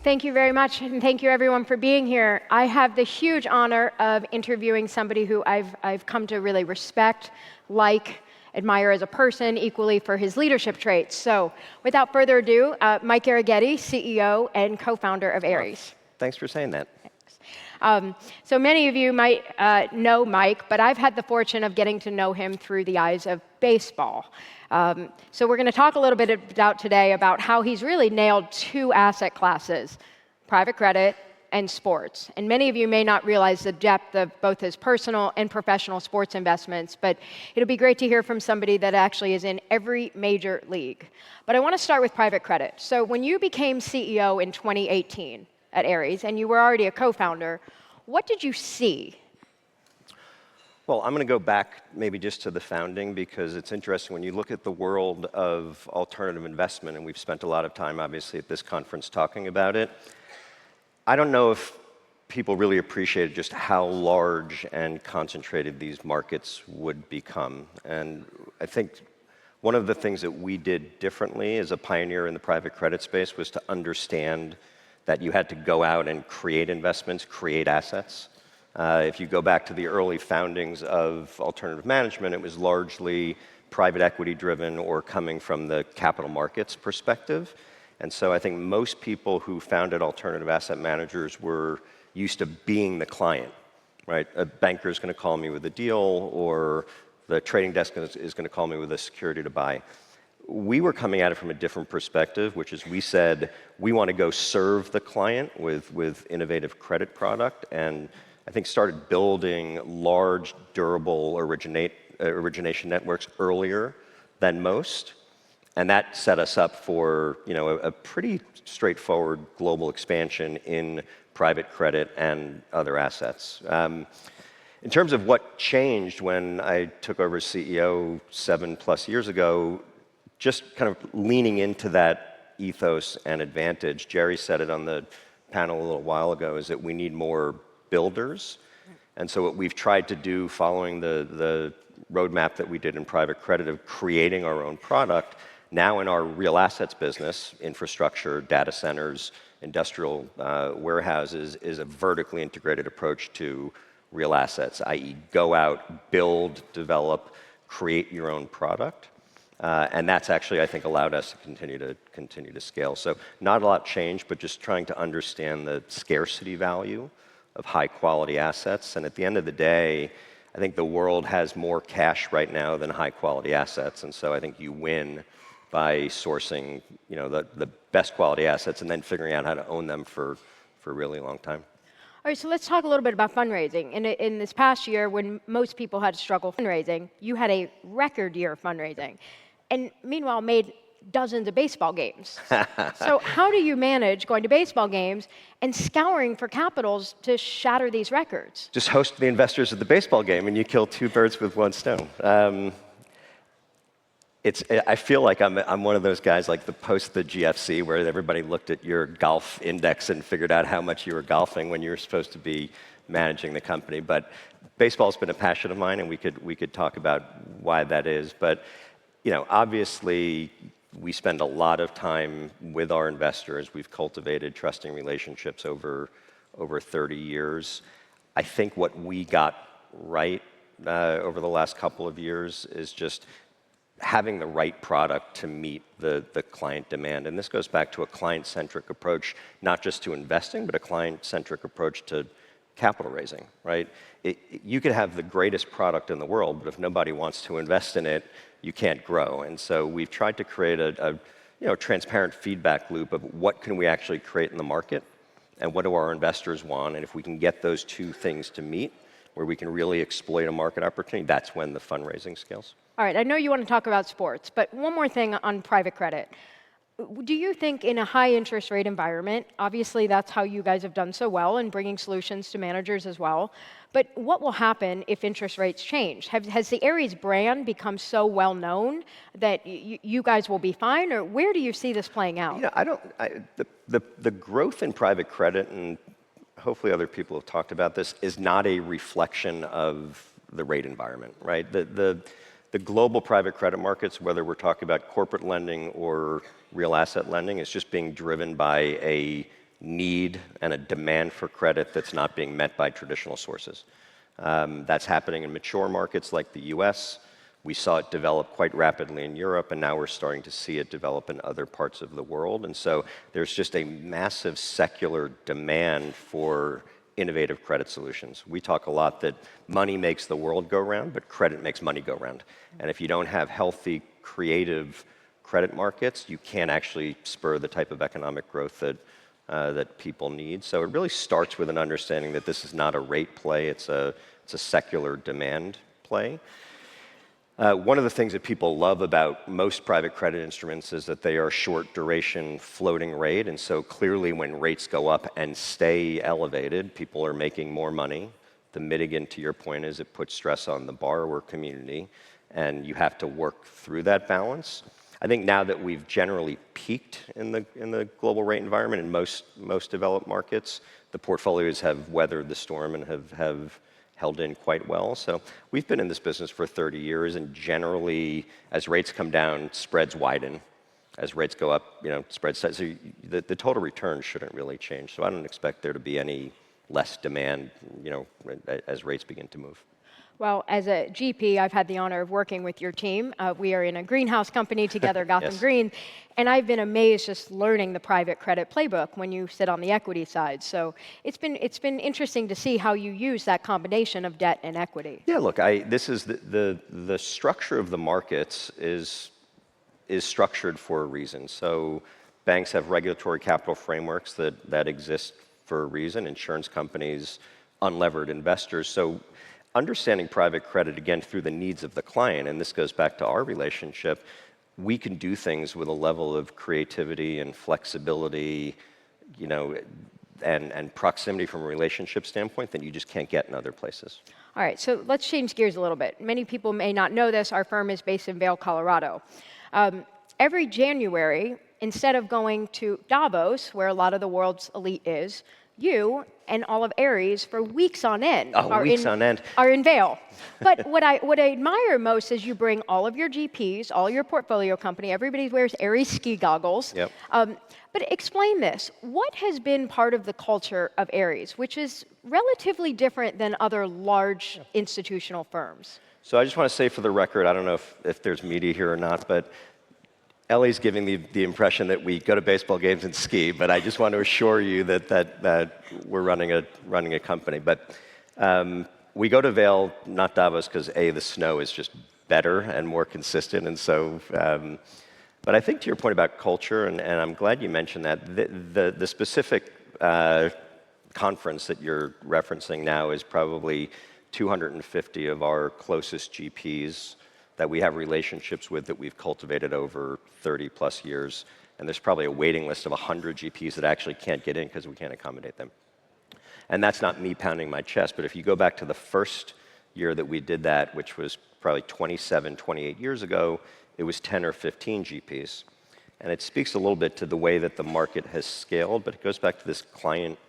Thank you very much, and thank you everyone for being here. I have the huge honor of interviewing somebody who I've come to really respect, admire as a person, equally for his leadership traits. So without further ado, Mike Arougheti, CEO and co-founder of Ares. Thanks for saying that. So many of you might know Mike, but I've had the fortune of getting to know him through the eyes of baseball. So we're going to talk a little bit today about how he's really nailed two asset classes, private credit and sports. And many of you may not realize the depth of both his personal and professional sports investments, but it'll be great to hear from somebody that actually is in every major league. But I want to start with private credit. So when you became CEO in 2018 at Ares, and you were already a co-founder, what did you see? Well, I'm going to go back maybe just to the founding, because it's interesting when you look at the world of alternative investment, and we've spent a lot of time, obviously, at this conference talking about it. I don't know if people really appreciated just how large and concentrated these markets would become. And I think one of the things that we did differently as a pioneer in the private credit space was to understand that you had to go out and create investments, create assets. If you go back to the early foundings of alternative management, it was largely private equity driven or coming from the capital markets perspective. And so I think most people who founded alternative asset managers were used to being the client, right? A banker is going to call me with a deal, or the trading desk is going to call me with a security to buy. We were coming at it from a different perspective, which is we said we want to go serve the client with innovative credit product, and I think started building large, durable origination networks earlier than most. And that set us up for a pretty straightforward global expansion in private credit and other assets. In terms of what changed when I took over as CEO 7+ years ago, just kind of leaning into that ethos and advantage, Jerry said it on the panel a little while ago, is that we need more builders. And so what we've tried to do, following the roadmap that we did in private credit of creating our own product, now in our real assets business, infrastructure, data centers, industrial warehouses, is a vertically integrated approach to real assets, i.e. go out, build, develop, create your own product. And that's actually, I think, allowed us to continue to scale. So not a lot changed, but just trying to understand the scarcity value of high-quality assets. And at the end of the day, I think the world has more cash right now than high-quality assets. And so I think you win by sourcing the best quality assets and then figuring out how to own them for a really long time. All right, so let's talk a little bit about fundraising. In this past year, when most people had to struggle fundraising, you had a record year of fundraising. And meanwhile, made dozens of baseball games. So how do you manage going to baseball games and scouring for capitals to shatter these records? Just host the investors at the baseball game and you kill two birds with one stone. I feel like I'm one of those guys like the post the GFC where everybody looked at your golf index and figured out how much you were golfing when you were supposed to be managing the company. But baseball's been a passion of mine, and we could talk about why that is. But obviously, we spend a lot of time with our investors. We've cultivated trusting relationships over 30 years. I think what we got right over the last couple of years is just having the right product to meet the client demand. And this goes back to a client-centric approach, not just to investing, but a client-centric approach to capital raising, right? You could have the greatest product in the world, but if nobody wants to invest in it, you can't grow. And so we've tried to create a transparent feedback loop of what can we actually create in the market and what do our investors want. And if we can get those two things to meet, where we can really exploit a market opportunity, that's when the fundraising scales. All right, I know you want to talk about sports, but one more thing on private credit. Do you think in a high interest rate environment, obviously that's how you guys have done so well in bringing solutions to managers as well, but what will happen if interest rates change? Has the Ares brand become so well known that you guys will be fine, or where do you see this playing out? The growth in private credit, and hopefully other people have talked about this, is not a reflection of the rate environment, right? The global private credit markets, whether we're talking about corporate lending or real asset lending, is just being driven by a need and a demand for credit that's not being met by traditional sources. That's happening in mature markets like the US. We saw it develop quite rapidly in Europe, and now we're starting to see it develop in other parts of the world. And so there's just a massive secular demand for innovative credit solutions. We talk a lot that money makes the world go round, but credit makes money go round. And if you don't have healthy, creative credit markets, you can't actually spur the type of economic growth that people need. So it really starts with an understanding that this is not a rate play, it's a secular demand play. One of the things that people love about most private credit instruments is that they are short duration floating rate. And so clearly when rates go up and stay elevated, people are making more money. The mitigant, to your point, is it puts stress on the borrower community, and you have to work through that balance. I think now that we've generally peaked in the global rate environment in most developed markets, the portfolios have weathered the storm and have held in quite well. So we've been in this business for 30 years, and generally, as rates come down, spreads widen. As rates go up, spreads. So the total return shouldn't really change. So I don't expect there to be any less demand, as rates begin to move. Well, as a GP, I've had the honor of working with your team. We are in a greenhouse company together, Gotham Yes. Green, and I've been amazed just learning the private credit playbook when you sit on the equity side. So it's been interesting to see how you use that combination of debt and equity. Yeah, look, this is the structure of the markets is structured for a reason. So banks have regulatory capital frameworks that exist for a reason. Insurance companies, unlevered investors. So understanding private credit, again, through the needs of the client, and this goes back to our relationship, we can do things with a level of creativity and flexibility, and proximity from a relationship standpoint that you just can't get in other places. All right, so let's change gears a little bit. Many people may not know this. Our firm is based in Vail, Colorado. Every January, instead of going to Davos, where a lot of the world's elite is, you and all of Ares for weeks on end are in Vail. But what I admire most is you bring all of your GPs, all your portfolio company, everybody wears Ares ski goggles. Yep. But explain this. What has been part of the culture of Ares, which is relatively different than other large institutional firms? So I just want to say for the record, I don't know if there's media here or not, but Ellie's giving the impression that we go to baseball games and ski, but I just want to assure you that we're running a company. But we go to Vail, not Davos, because the snow is just better and more consistent, and so. But I think to your point about culture, and I'm glad you mentioned that the specific conference that you're referencing now is probably 250 of our closest GPs that we have relationships with that we've cultivated over 30 plus years. And there's probably a waiting list of 100 GPs that actually can't get in because we can't accommodate them. And that's not me pounding my chest, but if you go back to the first year that we did that, which was probably 27, 28 years ago, it was 10 or 15 GPs. And it speaks a little bit to the way that the market has scaled, but it goes back to this client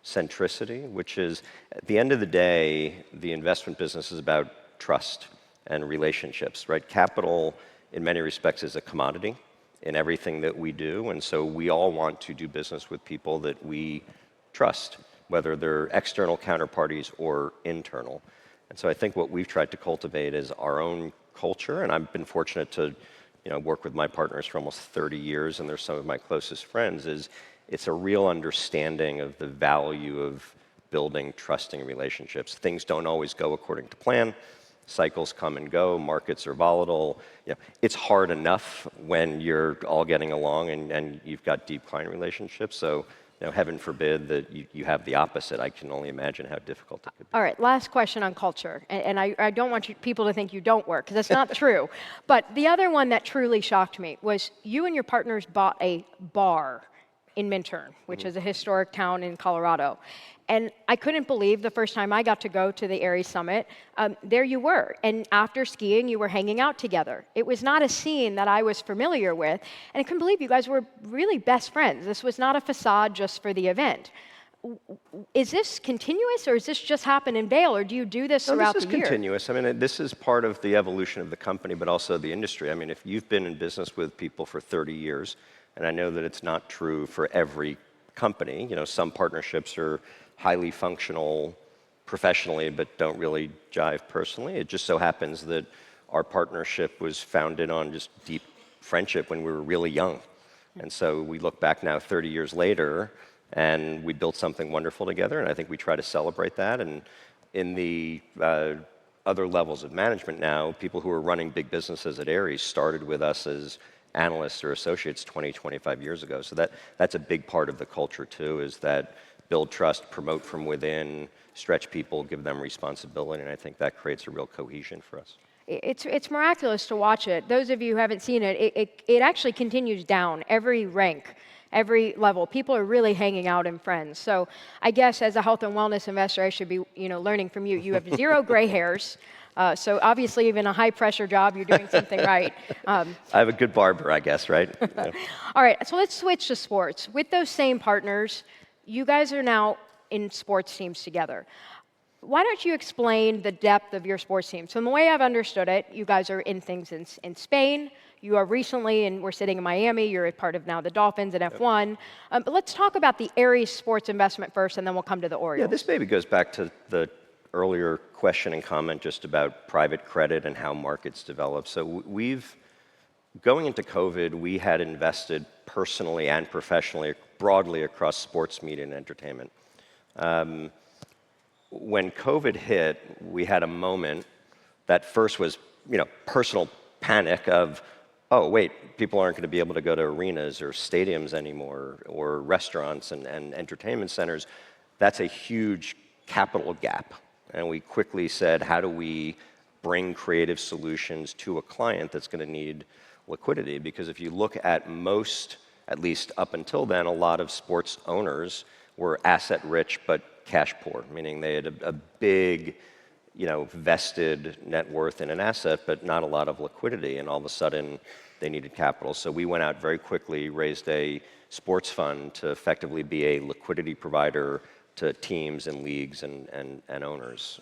centricity, which is, at the end of the day, the investment business is about trust and relationships, right? Capital, in many respects, is a commodity in everything that we do, and so we all want to do business with people that we trust, whether they're external counterparties or internal. And so I think what we've tried to cultivate is our own culture, and I've been fortunate to work with my partners for almost 30 years, and they're some of my closest friends, is it's a real understanding of the value of building trusting relationships. Things don't always go according to plan. Cycles come and go, markets are volatile. It's hard enough when you're all getting along and you've got deep client relationships. So, heaven forbid that you have the opposite. I can only imagine how difficult it could be. All right, last question on culture. And I don't want people to think you don't work, because that's not true. But the other one that truly shocked me was you and your partners bought a bar in Minturn, which is a historic town in Colorado. And I couldn't believe the first time I got to go to the Ares Summit, there you were. And after skiing, you were hanging out together. It was not a scene that I was familiar with. And I couldn't believe you guys were really best friends. This was not a facade just for the event. Is this continuous, or does this just happen in Vail, or do you do this throughout the year? This is continuous. I mean, this is part of the evolution of the company, but also the industry. I mean, if you've been in business with people for 30 years, and I know that it's not true for every company. Some partnerships are highly functional professionally, but don't really jive personally. It just so happens that our partnership was founded on just deep friendship when we were really young. And so we look back now 30 years later, and we built something wonderful together, and I think we try to celebrate that. And in the other levels of management now, people who are running big businesses at Ares started with us as analysts or associates 20, 25 years ago. So that's a big part of the culture too, is that build trust, promote from within, stretch people, give them responsibility, and I think that creates a real cohesion for us. It's miraculous to watch it. Those of you who haven't seen it, it actually continues down every rank, every level. People are really hanging out in friends. So I guess as a health and wellness investor, I should be learning from you. You have 0 gray hairs. So obviously, even a high-pressure job, you're doing something right. I have a good barber, I guess, right? Yeah. All right, so let's switch to sports. With those same partners, you guys are now in sports teams together. Why don't you explain the depth of your sports team? So in the way I've understood it, you guys are in things in Spain. You are recently, and we're sitting in Miami. You're a part of now the Dolphins and F1. But let's talk about the Ares sports investment first, and then we'll come to the Orioles. Yeah, this maybe goes back to the earlier question and comment just about private credit and how markets develop. So going into COVID, we had invested personally and professionally broadly across sports, media, and entertainment. When COVID hit, we had a moment that first was, personal panic of, oh, wait, people aren't going to be able to go to arenas or stadiums anymore or restaurants and entertainment centers. That's a huge capital gap. And we quickly said, how do we bring creative solutions to a client that's going to need liquidity? Because if you look at most, at least up until then, a lot of sports owners were asset rich but cash poor, meaning they had a big, vested net worth in an asset, but not a lot of liquidity, and all of a sudden they needed capital. So we went out very quickly, raised a sports fund to effectively be a liquidity provider to teams and leagues and owners.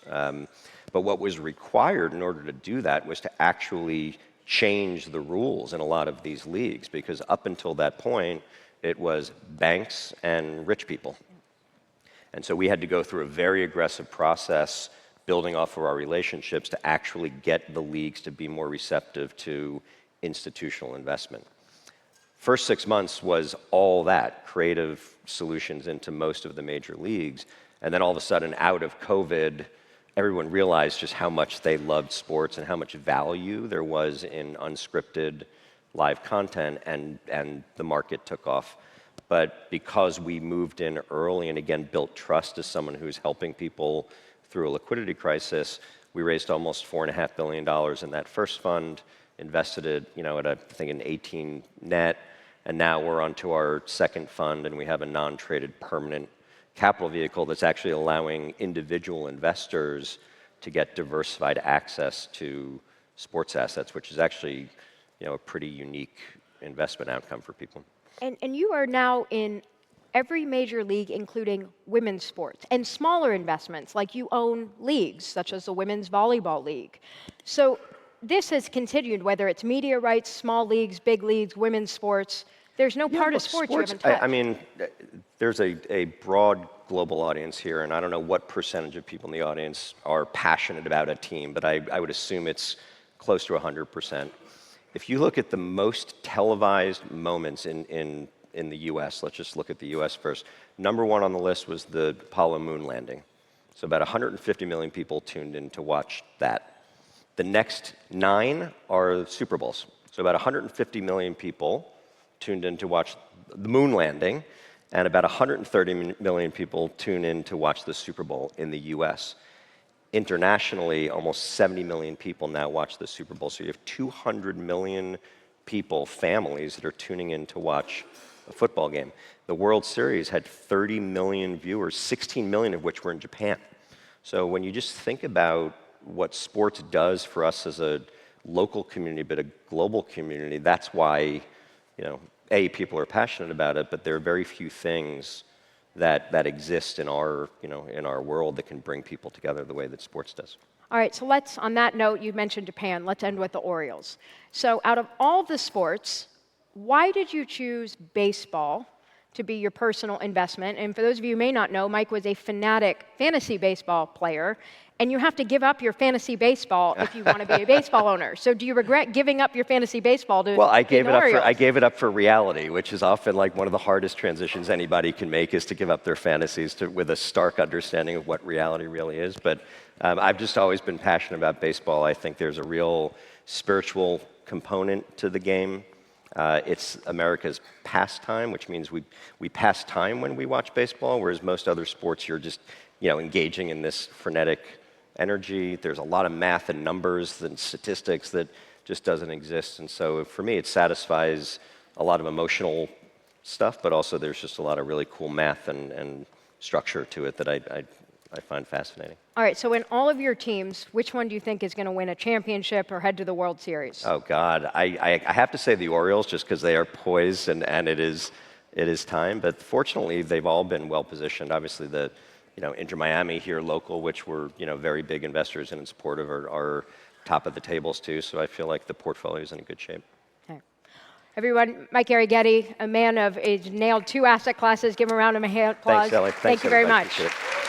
But what was required in order to do that was to actually change the rules in a lot of these leagues, because up until that point, it was banks and rich people. And so we had to go through a very aggressive process, building off of our relationships to actually get the leagues to be more receptive to institutional investment. First 6 months was all that, creative solutions into most of the major leagues. And then all of a sudden, out of COVID, everyone realized just how much they loved sports and how much value there was in unscripted live content, and the market took off. But because we moved in early and again built trust as someone who's helping people through a liquidity crisis, we raised almost $4.5 billion in that first fund, invested it, at I think an 18 net, and now we're on to our second fund, and we have a non-traded permanent capital vehicle that's actually allowing individual investors to get diversified access to sports assets, which is actually, a pretty unique investment outcome for people. And you are now in every major league, including women's sports, and smaller investments, like you own leagues, such as the Women's Volleyball League. So this has continued, whether it's media rights, small leagues, big leagues, women's sports. There's no part of sports you haven't touched. I mean, there's a broad global audience here, and I don't know what percentage of people in the audience are passionate about a team, but I would assume it's close to 100%. If you look at the most televised moments in the US, let's just look at the US first. Number one on the list was the Apollo moon landing. So about 150 million people tuned in to watch that. The next 9 are Super Bowls. So about 150 million people tuned in to watch the moon landing, and about 130 million people tune in to watch the Super Bowl in the US. Internationally, almost 70 million people now watch the Super Bowl. So you have 200 million people, families, that are tuning in to watch a football game. The World Series had 30 million viewers, 16 million of which were in Japan. So when you just think about what sports does for us as a local community, but a global community, that's why, people are passionate about it, but there are very few things that exist in our world that can bring people together the way that sports does. All right, so on that note, you mentioned Japan. Let's end with the Orioles. So out of all the sports, why did you choose baseball to be your personal investment. And for those of you who may not know, Mike was a fanatic fantasy baseball player. And you have to give up your fantasy baseball if you want to be a baseball owner. So do you regret giving up your fantasy baseball to Well, I the gave Orioles? it up for reality, which is often like one of the hardest transitions anybody can make, is to give up their fantasies with a stark understanding of what reality really is. But I've just always been passionate about baseball. I think there's a real spiritual component to the game. It's America's pastime, which means we pass time when we watch baseball, whereas most other sports you're just engaging in this frenetic energy. There's a lot of math and numbers and statistics that just doesn't exist. And so for me, it satisfies a lot of emotional stuff, but also there's just a lot of really cool math and structure to it that I find fascinating. All right, so in all of your teams, which one do you think is going to win a championship or head to the World Series? Oh, God. I have to say the Orioles, just because they are poised and it is time. But fortunately, they've all been well-positioned. Obviously, the Inter Miami here, local, which we're very big investors in and supportive, are top of the tables too. So I feel like the portfolio is in a good shape. Okay. Everyone, Mike Arougheti, a man of, he's nailed 2 asset classes. Give him a round of applause. Thanks, Ellie. Thank you very much. Appreciate it.